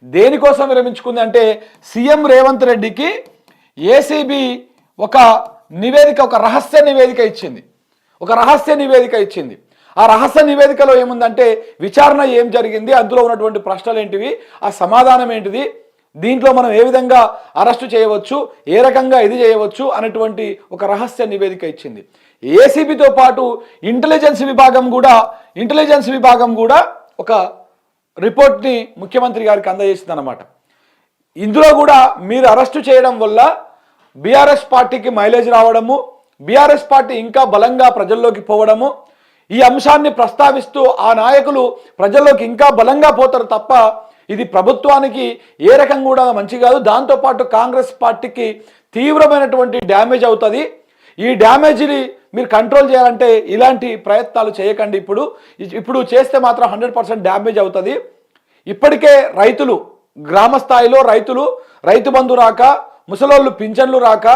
దేనికోసం విరమించుకుంది అంటే సీఎం రేవంత్ రెడ్డికి ఏసీబీ ఒక నివేదిక, ఒక రహస్య నివేదిక ఇచ్చింది. ఆ రహస్య నివేదికలో ఏముందంటే విచారణ ఏం జరిగింది, అందులో ఉన్నటువంటి ప్రశ్నలు ఏంటివి, ఆ సమాధానం ఏంటిది, దీంట్లో మనం ఏ విధంగా అరెస్టు చేయవచ్చు, ఏ రకంగా ఇది చేయవచ్చు అనేటువంటి ఒక రహస్య నివేదిక ఇచ్చింది. ఏసీబీతో పాటు ఇంటెలిజెన్స్ విభాగం కూడా ఒక రిపోర్ట్ని ముఖ్యమంత్రి గారికి అందజేసింది అన్నమాట. ఇందులో కూడా మీరు అరెస్టు చేయడం వల్ల బీఆర్ఎస్ పార్టీకి మైలేజ్ రావడము, బీఆర్ఎస్ పార్టీ ఇంకా బలంగా ప్రజల్లోకి పోవడము, ఈ అంశాన్ని ప్రస్తావిస్తూ ఆ నాయకులు ప్రజల్లోకి ఇంకా బలంగా పోతారు తప్ప ఇది ప్రభుత్వానికి ఏ రకంగా కూడా మంచి కాదు. దాంతోపాటు కాంగ్రెస్ పార్టీకి తీవ్రమైనటువంటి డ్యామేజ్ అవుతుంది. ఈ డ్యామేజ్ని మీరు కంట్రోల్ చేయాలంటే ఇలాంటి ప్రయత్నాలు చేయకండి. ఇప్పుడు చేస్తే మాత్రం 100% డ్యామేజ్ అవుతుంది. ఇప్పటికే రైతులు గ్రామ స్థాయిలో రైతు బంధు రాక, ముసలోళ్ళు పింఛన్లు రాక,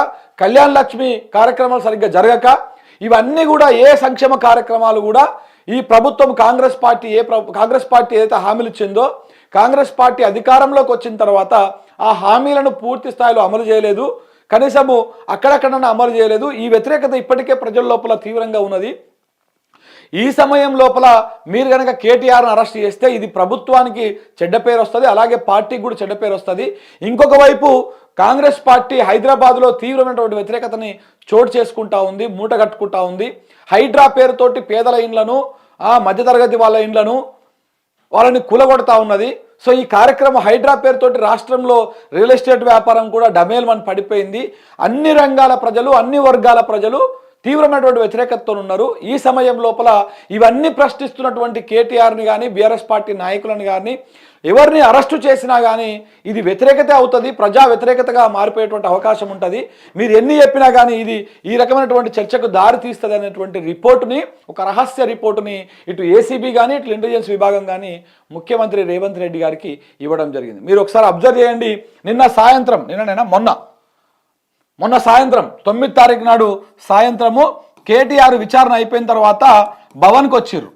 కళ్యాణ లక్ష్మి కార్యక్రమాలు సరిగ్గా జరగక, ఇవన్నీ కూడా ఏ సంక్షేమ కార్యక్రమాలు కూడా ఈ ప్రభుత్వం కాంగ్రెస్ పార్టీ ఏదైతే హామీలు ఇచ్చిందో, కాంగ్రెస్ పార్టీ అధికారంలోకి వచ్చిన తర్వాత ఆ హామీలను పూర్తి స్థాయిలో అమలు చేయలేదు, కనీసము అక్కడక్కడన్నా అమలు చేయలేదు. ఈ వ్యతిరేకత ఇప్పటికే ప్రజల లోపల తీవ్రంగా ఉన్నది. ఈ సమయం లోపల మీరు కనుక కేటీఆర్ను అరెస్ట్ చేస్తే ఇది ప్రభుత్వానికి చెడ్డ పేరు వస్తుంది, అలాగే పార్టీకి కూడా చెడ్డ పేరు వస్తుంది. ఇంకొక వైపు కాంగ్రెస్ పార్టీ హైదరాబాద్లో తీవ్రమైనటువంటి వ్యతిరేకతని చోటు చేసుకుంటా ఉంది, మూట కట్టుకుంటా ఉంది. హైడ్రా పేరుతోటి పేదల ఇండ్లను, మధ్యతరగతి వాళ్ళ ఇండ్లను వాళ్ళని కూలగొడతా ఉన్నది. సో ఈ కార్యక్రమం హైడ్రా పేరుతోటి రాష్ట్రంలో రియల్ ఎస్టేట్ వ్యాపారం కూడా డమేల్మని పడిపోయింది. అన్ని రంగాల ప్రజలు, అన్ని వర్గాల ప్రజలు తీవ్రమైనటువంటి వ్యతిరేకతతో ఉన్నారు. ఈ సమయం లోపల ఇవన్నీ ప్రశ్నిస్తున్నటువంటి కేటీఆర్ని కానీ, బీఆర్ఎస్ పార్టీ నాయకులను కానీ, ఎవరిని అరెస్టు చేసినా కానీ ఇది వ్యతిరేకత అవుతుంది, ప్రజా వ్యతిరేకతగా మారిపోయేటువంటి అవకాశం ఉంటుంది. మీరు ఎన్ని చెప్పినా కానీ ఇది ఈ రకమైనటువంటి చర్చకు దారి తీస్తుంది అనేటువంటి రిపోర్టుని, ఒక రహస్య రిపోర్టుని ఇటు ఏసీబీ కానీ, ఇటు ఇంటెలిజెన్స్ విభాగం కానీ ముఖ్యమంత్రి రేవంత్ రెడ్డి గారికి ఇవ్వడం జరిగింది. మీరు ఒకసారి అబ్జర్వ్ చేయండి. మొన్న సాయంత్రం 9వ తారీఖు నాడు సాయంత్రము కేటీఆర్ విచారణ అయిపోయిన తర్వాత భవన్కి వచ్చిర్రు,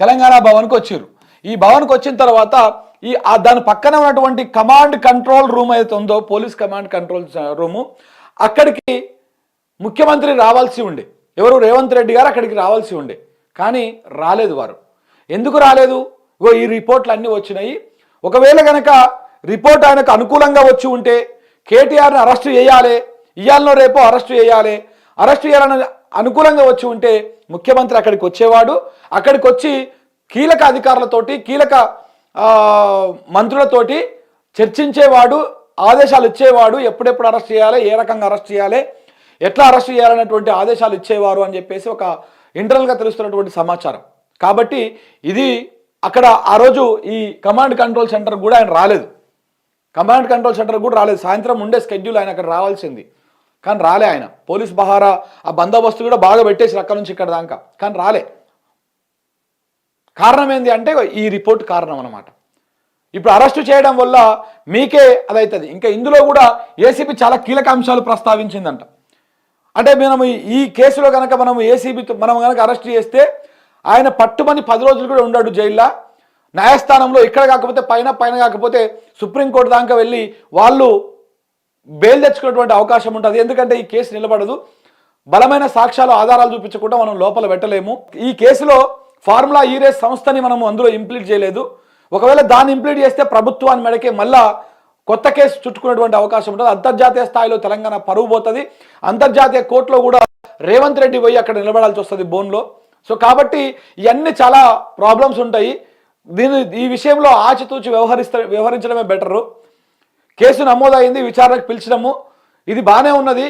తెలంగాణ భవన్కి వచ్చిర్రు. ఈ భవన్కి వచ్చిన తర్వాత దాని పక్కన ఉన్నటువంటి కమాండ్ కంట్రోల్ రూమ్ అయితే ఉందో, పోలీస్ కమాండ్ కంట్రోల్ రూము, అక్కడికి ముఖ్యమంత్రి రావాల్సి ఉండే, ఎవరు రేవంత్ రెడ్డి గారు అక్కడికి రావాల్సి ఉండే, కానీ రాలేదు. వారు ఎందుకు రాలేదు? ఈ రిపోర్ట్లు అన్నీ వచ్చినాయి. ఒకవేళ కనుక రిపోర్ట్ ఆయనకు అనుకూలంగా వచ్చి ఉంటే కేటీఆర్ని అరెస్టు చేయాలి, ఇయాలనో రేపో అరెస్టు చేయాలని అనుకూలంగా వచ్చి ఉంటే ముఖ్యమంత్రి అక్కడికి వచ్చేవాడు. అక్కడికి వచ్చి కీలక అధికారులతోటి, కీలక మంత్రులతోటి చర్చించేవాడు, ఆదేశాలు ఇచ్చేవాడు. ఎప్పుడెప్పుడు అరెస్ట్ చేయాలి, ఏ రకంగా అరెస్ట్ చేయాలి, ఎట్లా అరెస్ట్ చేయాలనేటువంటి ఆదేశాలు ఇచ్చేవారు అని చెప్పేసి ఒక ఇంటర్నల్గా తెలుస్తున్నటువంటి సమాచారం. కాబట్టి ఇది అక్కడ ఆ రోజు ఈ కమాండ్ కంట్రోల్ సెంటర్ కూడా ఆయన రాలేదు. సాయంత్రం ఉండే స్కెడ్యూల్ ఆయన అక్కడ రావాల్సింది, కానీ రాలే. ఆయన పోలీస్ బహారా, ఆ బందోబస్తు కూడా బాగా పెట్టేసి అక్కడ నుంచి ఇక్కడ దాకా, కానీ రాలే. కారణం ఏంది అంటే ఈ రిపోర్ట్ కారణం అన్నమాట. ఇప్పుడు అరెస్టు చేయడం వల్ల మీకే అదవుతుంది. ఇంకా ఇందులో కూడా ఏసీబీ చాలా కీలక అంశాలు ప్రస్తావించిందంట. అంటే ఈ కేసులో కనుక మనం కనుక అరెస్ట్ చేస్తే ఆయన పట్టుమని 10 రోజులు కూడా ఉండడు జైల్లో. న్యాయస్థానంలో ఇక్కడ కాకపోతే పైన కాకపోతే సుప్రీంకోర్టు దాకా వెళ్ళి వాళ్ళు బెయిల్ తెచ్చుకునేటువంటి అవకాశం ఉంటుంది. ఎందుకంటే ఈ కేసు నిలబడదు, బలమైన సాక్ష్యాలు, ఆధారాలు చూపించకుండా మనం లోపల పెట్టలేము. ఈ కేసులో ఫార్ములా ఈరేస్ సంస్థని మనం అందులో ఇంప్లీట్ చేయలేదు. ఒకవేళ దాన్ని ఇంప్లీట్ చేస్తే ప్రభుత్వాన్ని మెడకే మళ్ళా కొత్త కేసు చుట్టుకునేటువంటి అవకాశం ఉంటుంది. అంతర్జాతీయ స్థాయిలో తెలంగాణ పరువు పోతుంది. అంతర్జాతీయ కోర్టులో కూడా రేవంత్ రెడ్డి పోయి అక్కడ నిలబడాల్సి వస్తుంది బోన్లో. సో కాబట్టి ఇవన్నీ చాలా ప్రాబ్లమ్స్ ఉంటాయి. ఈ విషయంలో ఆచితూచి వ్యవహరించడమే బెటరు. కేసు నమోదైంది, విచారణకు పిలిచడము, ఇది బాగానే ఉన్నది.